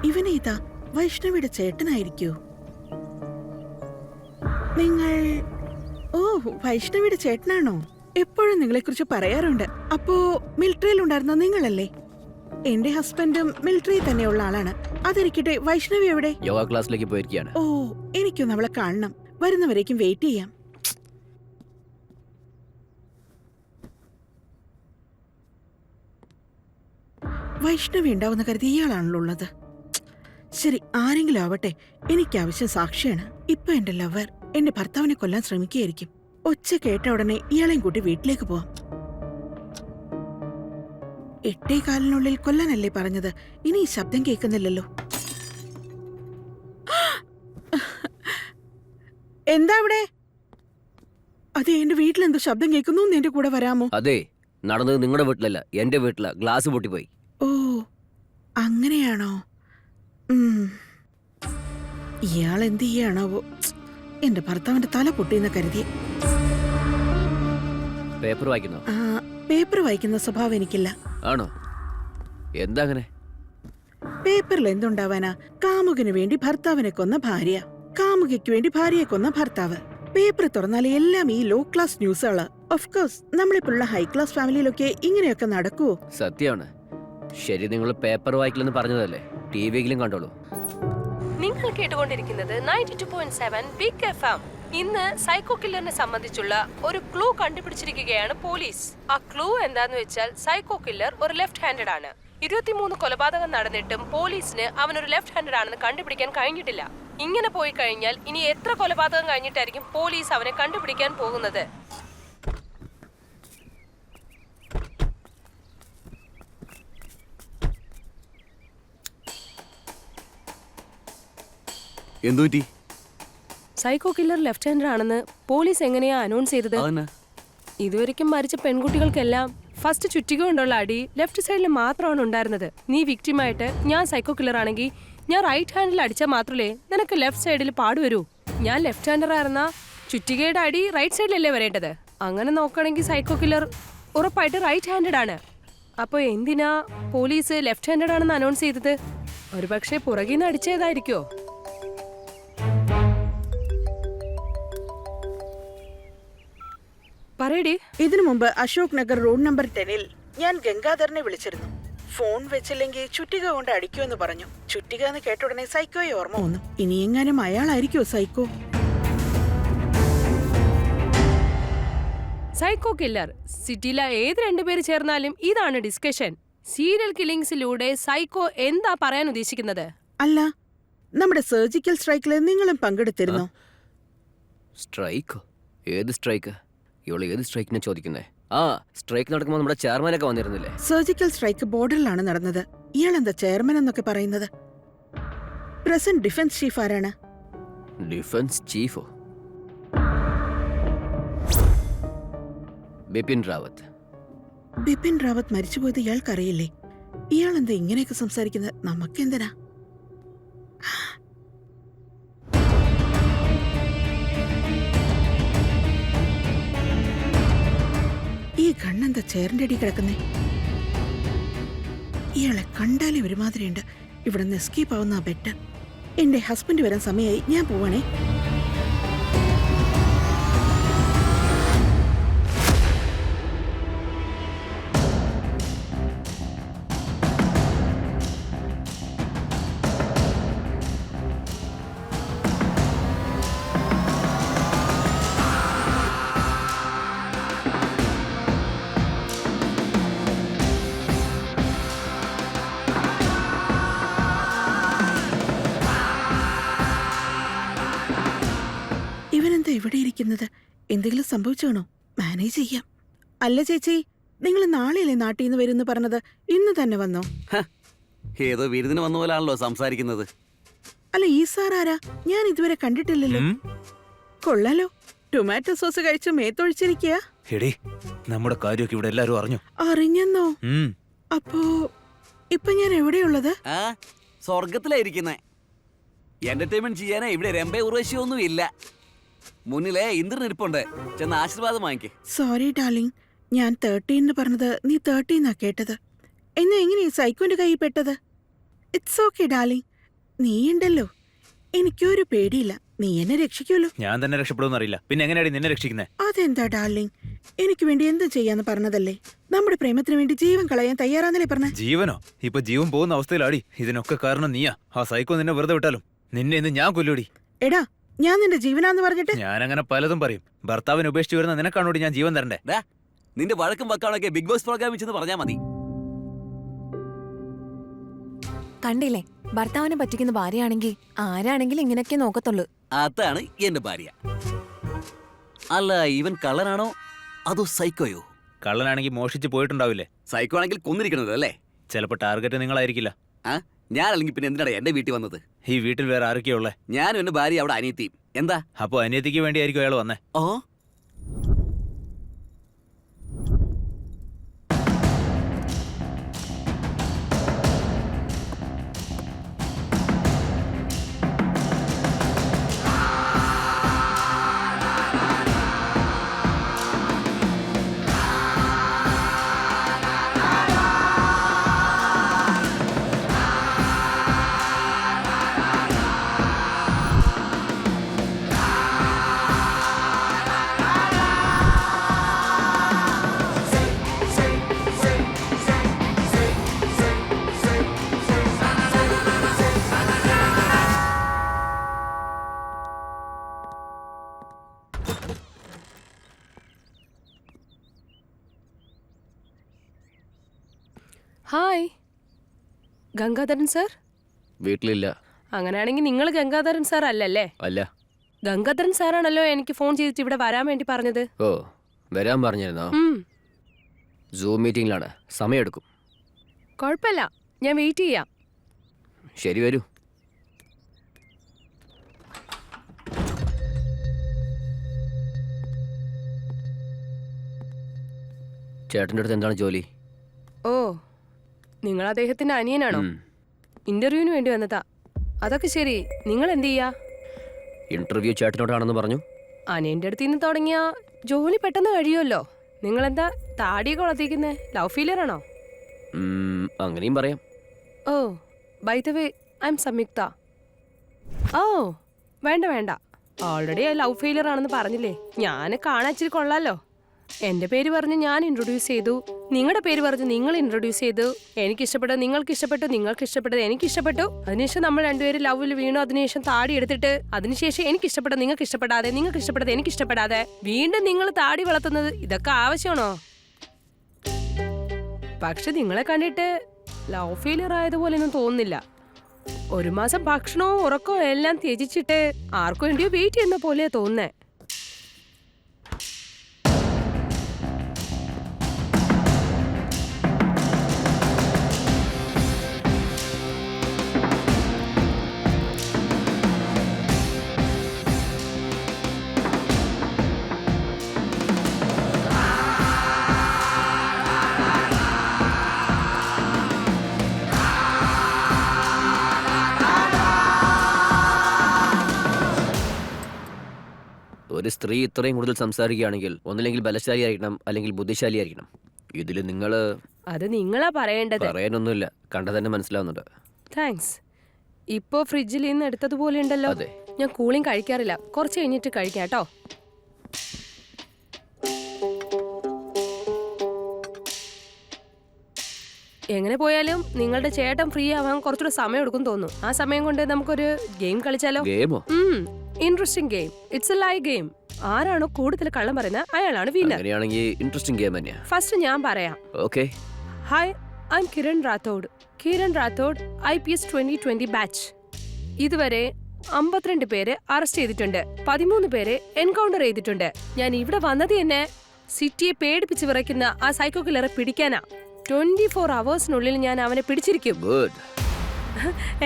ഇവനേതാ വൈഷ്ണവിയുടെ ചേട്ടനായിരിക്കോ? നിങ്ങൾ ഓ വൈഷ്ണവിയുടെ ചേട്ടനാണോ? എപ്പോഴും നിങ്ങളെ കുറിച്ച് പറയാറുണ്ട്. അപ്പോ മിലിറ്ററിയിൽ ഉണ്ടായിരുന്ന നിങ്ങളല്ലേ? എന്റെ ഹസ്ബൻഡും മിലിറ്ററി തന്നെയുള്ള ആളാണ്. അതിരിക്കട്ടെ, വൈഷ്ണവി എവിടെ? യോഗ ക്ലാസ്സിലേക്ക് പോയിരിക്കുകയാണ്. ഓ, എനിക്കൊന്ന് അവളെ കാണണം. വരുന്നവരേക്കും വെയിറ്റ് ചെയ്യാം. വൈഷ്ണവി ഉണ്ടാവുന്ന കരുതി ഇയാളാണല്ലോ ഉള്ളത്. ശരി, ആരെങ്കിലും ആവട്ടെ, എനിക്ക് ആവശ്യം സാക്ഷിയാണ്. ഇപ്പൊ എന്റെ ലവർ എന്റെ ഭർത്താവിനെ കൊല്ലാൻ ശ്രമിക്കുകയായിരിക്കും. ഒച്ച കേട്ട ഉടനെ ഇയാളെയും കൂട്ടി വീട്ടിലേക്ക് പോവാം. 8:15 കൊല്ലാനല്ലേ പറഞ്ഞത്? ഇനി ഈ ശബ്ദം കേൾക്കുന്നില്ലല്ലോ. എന്താ അവിടെ? അതെ, എന്റെ വീട്ടിലെന്തോ ശബ്ദം കേൾക്കുന്നു. എന്റെ കൂടെ വരാമോ? അതെ, നടന്നത് നിങ്ങളുടെ വീട്ടിലല്ല, എന്റെ വീട്ടിലാ. ഗ്ലാസ് പൊട്ടിപ്പോയി. ഓ, അങ്ങനെയാണോ? ഇയാൾ എന്ത് ചെയ്യാണാവോ? എന്റെ ഭർത്താവിന്റെ തല പൊട്ടിയെന്ന് കരുതി. പേപ്പർ വായിക്കുന്നോ? പേപ്പർ വായിക്കുന്ന സ്വഭാവം എനിക്കില്ല. ആണോ? എന്താ അങ്ങനെ? പേപ്പറിൽ എന്തുണ്ടാവാനാ? കാമുകന് വേണ്ടി ഭർത്താവിനെ കൊന്ന ഭാര്യ, കാമുകയ്ക്ക് വേണ്ടി ഭാര്യയെ കൊന്ന ഭർത്താവ്. പേപ്പർ തുറന്നാലേ എല്ലാം ഈ ലോ ക്ലാസ് ന്യൂസുകള്. ഓഫ് കോഴ്സ്, നമ്മളിപ്പോഴുള്ള ഹൈ ക്ലാസ് ഫാമിലിയിലൊക്കെ ഇങ്ങനെയൊക്കെ നടക്കുവോ? സത്യമാണ്. ശരി, നിങ്ങൾ പേപ്പർ വായിക്കില്ലെന്ന് പറഞ്ഞതല്ലേ, ടിവിയിലും കണ്ടോളൂ. നിങ്ങൾ കേട്ടുകൊണ്ടിരിക്കുന്നത് 92.7 ബിഗ് FM. ഇന്ന് സൈക്കോ കില്ലറിനെ സംബന്ധിച്ചുള്ള ഒരു ക്ലൂ കണ്ടുപിടിച്ചിരിക്കുകയാണ് പോലീസ്. ആ ക്ലൂ എന്താന്ന് വെച്ചാൽ, സൈക്കോ കില്ലർ ഒരു ലെഫ്റ്റ് ഹാൻഡഡ് ആണ്. 23 കൊലപാതകം നടന്നിട്ടും പോലീസിന് അവനൊരു ലെഫ്റ്റ് ഹാൻഡഡ് ആണെന്ന് കണ്ടുപിടിക്കാൻ കഴിഞ്ഞിട്ടില്ല. ഇങ്ങനെ പോയി കഴിഞ്ഞാൽ ഇനി എത്ര കൊലപാതകം കഴിഞ്ഞിട്ടായിരിക്കും പോലീസ് അവനെ കണ്ടുപിടിക്കാൻ പോകുന്നത്? എന്തുപറ്റി? സൈക്കോ കില്ലർ ലെഫ്റ്റ് ഹാൻഡർ ആണെന്ന് പോലീസ് എങ്ങനെയാ അനൗൺസ് ചെയ്തത്? ഇതുവരെയ്ക്കും മരിച്ച പെൺകുട്ടികൾക്കെല്ലാം ഫസ്റ്റ് ചുറ്റിക കൊണ്ടുള്ള അടി ലെഫ്റ്റ് സൈഡിൽ മാത്രമാണ് ഉണ്ടായിരുന്നത്. നീ വിക്ടിമായിട്ട് ഞാൻ സൈക്കോ കില്ലർ ആണെങ്കിൽ ഞാൻ റൈറ്റ് ഹാൻഡിൽ അടിച്ചാൽ മാത്രമേ നിനക്ക് ലെഫ്റ്റ് സൈഡിൽ പാടുവരൂ. ഞാൻ ലെഫ്റ്റ് ഹാൻഡർ ആയിരുന്ന ചുറ്റികയുടെ അടി റൈറ്റ് സൈഡിലല്ലേ വരേണ്ടത്. അങ്ങനെ നോക്കുകയാണെങ്കിൽ സൈക്കോ കില്ലർ ഉറപ്പായിട്ട് റൈറ്റ് ഹാൻഡഡ് ആണ്. അപ്പോൾ എന്തിനാ പോലീസ് ലെഫ്റ്റ് ഹാൻഡഡ് ആണെന്ന് അനൗൺസ് ചെയ്തത്? ഒരുപക്ഷെ പുറകിൽ നിന്ന് അടിച്ചതായിരിക്കോ? പറയടി. ഇതിനു മുമ്പ് അശോക് നഗർ റോഡ് നമ്പർ 10-ൽ ഞാൻ ഗംഗാധരനെ വിളിച്ചിരുന്നു. ഫോൺ വെച്ചില്ലെങ്കിൽ ചുറ്റിക കൊണ്ട് അടിക്കുമെന്ന് പറഞ്ഞു. ചുറ്റിക എന്ന് കേട്ട ഉടനെ സൈക്കോയെ ഓർമ്മ വന്നു. ഇനി എങ്ങാനും അയാളായിരിക്കോ സൈക്കോ? സൈക്കോ കില്ലർ സിറ്റിയിലെ ഏത് രണ്ടുപേര് ചേർന്നാലും ഇതാണ് ഡിസ്കഷൻ. സീരിയൽ കില്ലിങ്സിലൂടെ സൈക്കോ എന്താ പറയാൻ ഉദ്ദേശിക്കുന്നത്? അല്ല, നമ്മുടെ സർജിക്കൽ സ്ട്രൈക്കില് നിങ്ങളും പങ്കെടുത്തിരുന്നോ? സ്ട്രൈക്കോ? ഏത് സ്ട്രൈക്ക്? ഇവള് ഏത് സ്ട്രൈക്കിനെ ചോദിക്കുന്നേ? ആ, സ്ട്രൈക്ക് നടക്കുമ്പോൾ നമ്മുടെ ചെയർമാനൊക്കെ വന്നിരുന്നില്ലേ? സർജിക്കൽ സ്ട്രൈക്ക് ബോർഡറിലാണ് നടന്നത്. ഇയാളെന്താ ചെയർമാൻ എന്നൊക്കെ പറയുന്നത്? പ്രസന്റ് ഡിഫൻസ് ചീഫ് ആരാണ്? ഡിഫൻസ് ചീഫോ? ബിപിൻ റാവത്ത്. ബിപിൻ റാവത്ത് മരിച്ചുപോയത് ഇയാൾക്കറിയില്ലേ? ഇയാളെന്താ ഇങ്ങനെയൊക്കെ സംസാരിക്കുന്നത്? നമുക്കെന്തിനാ? ഈ കണ്ണെന്താ ചെയറിന്റെ അടി കിടക്കുന്നേ? ഇയാളെ കണ്ടാലേ ഒരുമാതിരിയുണ്ട്. ഇവിടെ നിന്ന് എസ്കേപ്പ് ആവുന്ന ബെറ്റർ. എന്റെ ഹസ്ബൻഡ് വരാൻ സമയമായി, ഞാൻ പോവാണേ. ഇവിടെ ഇരിക്കുന്നത് എന്തെങ്കിലും സംഭവിച്ചാണോ? മാനേജ് ചെയ്യാം. അല്ല ചേച്ചി, നിങ്ങൾ നാളെയല്ലേ നാട്ടിൽ നിന്ന് വരുമെന്ന് പറഞ്ഞത്? ഇന്ന് തന്നെ വന്നോ? ഏതോ വിരുന്നിന് വന്ന പോലാണല്ലോ സംസാരിക്കുന്നത്. അല്ല, ഈ സാർ ആരാ? ഞാൻ ഇതുവരെ കണ്ടിട്ടില്ലല്ലോ. കൊള്ളാലോ, ടൊമാറ്റോ സോസ് കഴിച്ച് മേത്തൊഴിച്ചിരിക്കുക. നമ്മുടെ കാര്യമൊക്കെ ഇവിടെ എല്ലാരും അറിഞ്ഞു. അറിഞ്ഞെന്നോ? അപ്പോ ഇപ്പൊ ഞാൻ എവിടെയുള്ളത്? സ്വർഗത്തിലായിരിക്കുന്നേ. എന്റർടൈൻമെന്റ് ചെയ്യാനേ ഇവിടെ രംഭ ഉർവശി ഒന്നും ഇല്ല. മുന്നിലെ ഇന്ദ്രൻ ഇരിപ്പുണ്ട്, ചെന്ന് ആശീർവാദം വാങ്ങിക്കേ. സോറി ഡാർലിംഗ്, ഞാൻ 13 പറഞ്ഞത് നീ 30 കേട്ടത്. എന്നാ എങ്ങനെ സൈക്കോന്റെ കൈ പെട്ടത്? ഇറ്റ്സ് ഓക്കെ ഡാർലിംഗ്, നീയുണ്ടല്ലോ, എനിക്കൊരു പേടിയില്ല. നീ എന്നെ രക്ഷിക്കുമല്ലോ. ഞാൻ തന്നെ രക്ഷപ്പെടുമെന്ന് അറിയില്ല, പിന്നെ എങ്ങനെയാണ് നിന്നെ രക്ഷിക്കുന്നത്? അതെന്താ ഡാർലിംഗ്, എനിക്ക് വേണ്ടി എന്തും ചെയ്യാന്ന് പറഞ്ഞതല്ലേ? നമ്മുടെ പ്രേമത്തിന് വേണ്ടി ജീവൻ കളയാൻ തയ്യാറാന്നല്ലേ പറഞ്ഞ? ജീവനോ? ഇപ്പൊ ജീവൻ പോകുന്ന അവസ്ഥയിലാടി. ഇതിനൊക്കെ കാരണം നീയാ. ആ സൈക്കോ നിന്നെ വെറുതെ വിട്ടാലും നിന്നെ ഇന്ന് ഞാൻ കൊല്ലൂടി. എടാ, ഞാൻ നിന്റെ ജീവനാന്ന് പറഞ്ഞിട്ട്? ഞാൻ അങ്ങനെ പലതും പറയും. ഭർത്താവിനെ ഉപേക്ഷിച്ച് വരുന്ന നിനക്കാണോടി ഞാൻ ജീവൻ തരണ്ടേ? ഡാ, നിന്റെ വഴക്കും വക്കാണൊക്കെ ബിഗ് ബോസ് പ്രോഗ്രാമിൽ ചെന്ന് പറഞ്ഞാ മതി. കണ്ടില്ലേ, ഭർത്താവിനെ പറ്റിക്കുന്ന ഭാര്യയാണെങ്കിൽ ആരാണെങ്കിലും ഇങ്ങനെയൊക്കെ നോക്കത്തുള്ളൂ. അതാണ് എന്റെ ഭാര്യ. അല്ല, ഇവൻ കള്ളനാണോ അതോ സൈക്കോയോ? കള്ളനാണെങ്കിൽ മോഷിച്ച് പോയിട്ടുണ്ടാവില്ലേ? സൈക്കോ ആണെങ്കിൽ കൊന്നിരിക്കണത് അല്ലേ? ചിലപ്പോ ടാർഗറ്റ് നിങ്ങളായിരിക്കില്ല. ആ, ഞാനല്ലെങ്കിൽ പിന്നെ എന്തിനാണ് എന്റെ വീട്ടിൽ വന്നത്? ഈ വീട്ടിൽ വേറെ ആരൊക്കെയാ ഉള്ളേ? ഞാനും എന്റെ ഭാര്യ, അവിടെ അനിയത്തിയും. എന്താ? അപ്പൊ അനിയത്തിക്ക് വേണ്ടിയായിരിക്കും അയാൾ വന്നേ. ഓ, ഹായ്, ഗംഗാധരൻ സാർ? വീട്ടിലില്ല. അങ്ങനെയാണെങ്കിൽ നിങ്ങൾ ഗംഗാധരൻ സാർ അല്ലല്ലേ? അല്ല. ഗംഗാധരൻ സാറാണല്ലോ എനിക്ക് ഫോൺ ചെയ്തിട്ട് ഇവിടെ വരാൻ വേണ്ടി പറഞ്ഞത്. ഓ, വരാൻ പറഞ്ഞിരുന്നോ? സൂം മീറ്റിംഗിലാണ്, സമയമെടുക്കും. കുഴപ്പമില്ല, ഞാൻ വെയിറ്റ് ചെയ്യാം. ശരി, വരൂ. ചേട്ടൻ്റെ അടുത്ത് എന്താണ് ജോലി? ഓ, നിങ്ങൾ അദ്ദേഹത്തിന്റെ അനിയനാണോ? ഇന്റർവ്യൂവിന് വേണ്ടി വന്നതാ. അതൊക്കെ ശരി, നിങ്ങൾ എന്ത് ചെയ്യാ? ഇന്റർവ്യൂ ചേട്ടനോടാണെന്ന് പറഞ്ഞു. അനിയന്റെ അടുത്ത് നിന്ന് തുടങ്ങിയ ജോലി പെട്ടെന്ന് കഴിയുമല്ലോ. നിങ്ങളെന്താ താടിയൊക്കെ വളർത്തിക്കുന്നേ? ലവ് ഫെയിലിയർ ആണോ? അങ്ങനെയും പറയാം. ഓ, by the way, I am Samyuktha. ഓ, വേണ്ട വേണ്ട, ഓൾറെഡി ലവ് ഫെയിലിയർ ആണെന്ന് പറഞ്ഞില്ലേ. ഞാൻ കാണാൻ ഇച്ചിരി കൊള്ളാലോ. എന്റെ പേര് പറഞ്ഞ് ഞാൻ ഇൻട്രൊഡ്യൂസ് ചെയ്തു, നിങ്ങളുടെ പേര് പറഞ്ഞ് നിങ്ങൾ ഇൻട്രൊഡ്യൂസ് ചെയ്തു. എനിക്ക് ഇഷ്ടപ്പെട്ടത് നിങ്ങൾക്ക് ഇഷ്ടപ്പെട്ടു, നിങ്ങൾക്ക് ഇഷ്ടപ്പെട്ടത് എനിക്ക് ഇഷ്ടപ്പെട്ടു. അതിനുശേഷം നമ്മൾ രണ്ടുപേരും ലവിൽ വീണു. അതിനുശേഷം താടി എടുത്തിട്ട് അതിനുശേഷം എനിക്ക് ഇഷ്ടപ്പെട്ടത് നിങ്ങൾക്ക് ഇഷ്ടപ്പെടാതെ, നിങ്ങൾക്ക് ഇഷ്ടപ്പെട്ടത് എനിക്ക് ഇഷ്ടപ്പെടാതെ, വീണ്ടും നിങ്ങൾ താടി വളർത്തുന്നത്, ഇതൊക്കെ ആവശ്യമാണോ? പക്ഷെ നിങ്ങളെ കണ്ടിട്ട് ലവ് ഫെയിലിയർ ആയതുപോലെയൊന്നും തോന്നുന്നില്ല. ഒരു മാസം ഭക്ഷണവും ഉറക്കവും എല്ലാം ത്യജിച്ചിട്ട് ആർക്കു വേണ്ടിയോ വെയിറ്റ് ചെയ്യുന്ന പോലെയാ തോന്നുന്നേ. ഒരു സ്ത്രീ ഇത്രയും കൂടുതൽ സംസാരിക്കുകയാണെങ്കിൽ ഒന്നില്ലെങ്കിൽ ബലശാലിയായിരിക്കണം, അല്ലെങ്കിൽ ബുദ്ധിശാലിയായിരിക്കണം. ഇതിൽ നിങ്ങൾ അത് നിങ്ങളാ പറയേണ്ടത്. പറയാനൊന്നുമില്ല, കണ്ട തന്നെ മനസ്സിലാവുന്നുണ്ട്. താങ്ക്സ്. ഇപ്പോ ഫ്രിഡ്ജിൽ നിന്ന് എടുത്തതുപോലെ ഉണ്ടല്ലോ. അതെ. ഞാൻ കൂളിംഗ് കഴിക്കാറില്ല, കുറച്ച് കഴിഞ്ഞിട്ട് കഴിക്കാം കേട്ടോ. എങ്ങനെ പോയാലും നിങ്ങളുടെ ചേട്ടൻ ഫ്രീ ആവാൻ കുറച്ചുകൂടെ സമയം എടുക്കും തോന്നുന്നു. ആ സമയം കൊണ്ട് നമുക്കൊരു ഗെയിം കളിച്ചാലോ? ഗെയിമോ? Interesting game. It's a live game. ആരാണോ കൂടുതൽ കള്ളം പറയുന്നത് അയാളാണ് വിന്നർ. അങ്ങനെയാണെങ്കിൽ ഇൻട്രസ്റ്റിംഗ് ഗെയിം തന്നെയാ. ഫസ്റ്റ് ഞാൻ പറയാം. Okay. Hi, I am Kiran Rathod. Kiran Rathod, IPS 2020 batch. ഇതുവരെ 52 പേരെ അറസ്റ്റ് ചെയ്തിട്ടുണ്ട്, 13 പേരെ എൻകൗണ്ടർ ചെയ്തിട്ടുണ്ട്. ഞാൻ ഇവിടെ വന്നത് തന്നെ സിറ്റിയെ പേടിപ്പിച്ച് വിറയ്ക്കുന്ന ആ സൈക്കോ കില്ലറെ പിടിക്കാനാ. 24 അവേഴ്സിനുള്ളിൽ ഞാൻ അവനെ പിടിച്ചിരിക്കും. ഗുഡ്.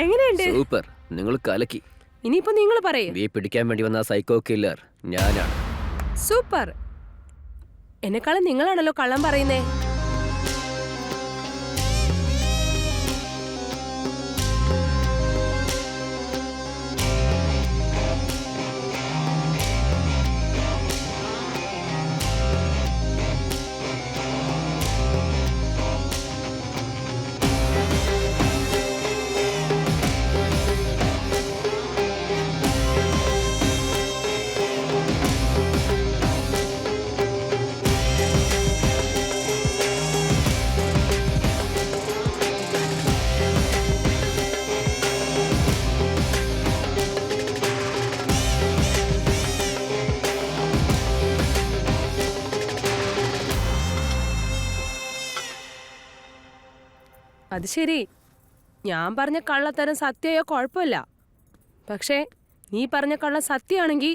എങ്ങനെയുണ്ട്? സൂപ്പർ, നിങ്ങൾ കലക്കി. ഇനിയിപ്പോ നിങ്ങൾ പറയേ. നീ പിടിക്കാൻ വേണ്ടി വന്ന സൈക്കോ കില്ലർ ഞാനാണ്. സൂപ്പർ. എന്നെക്കാളും നിങ്ങളാണല്ലോ കള്ളം പറയുന്നേ. അത് ശരി, ഞാൻ പറഞ്ഞ കള്ളത്തരം സത്യമായോ കുഴപ്പമില്ല. പക്ഷേ നീ പറഞ്ഞ കള്ള സത്യമാണെങ്കിൽ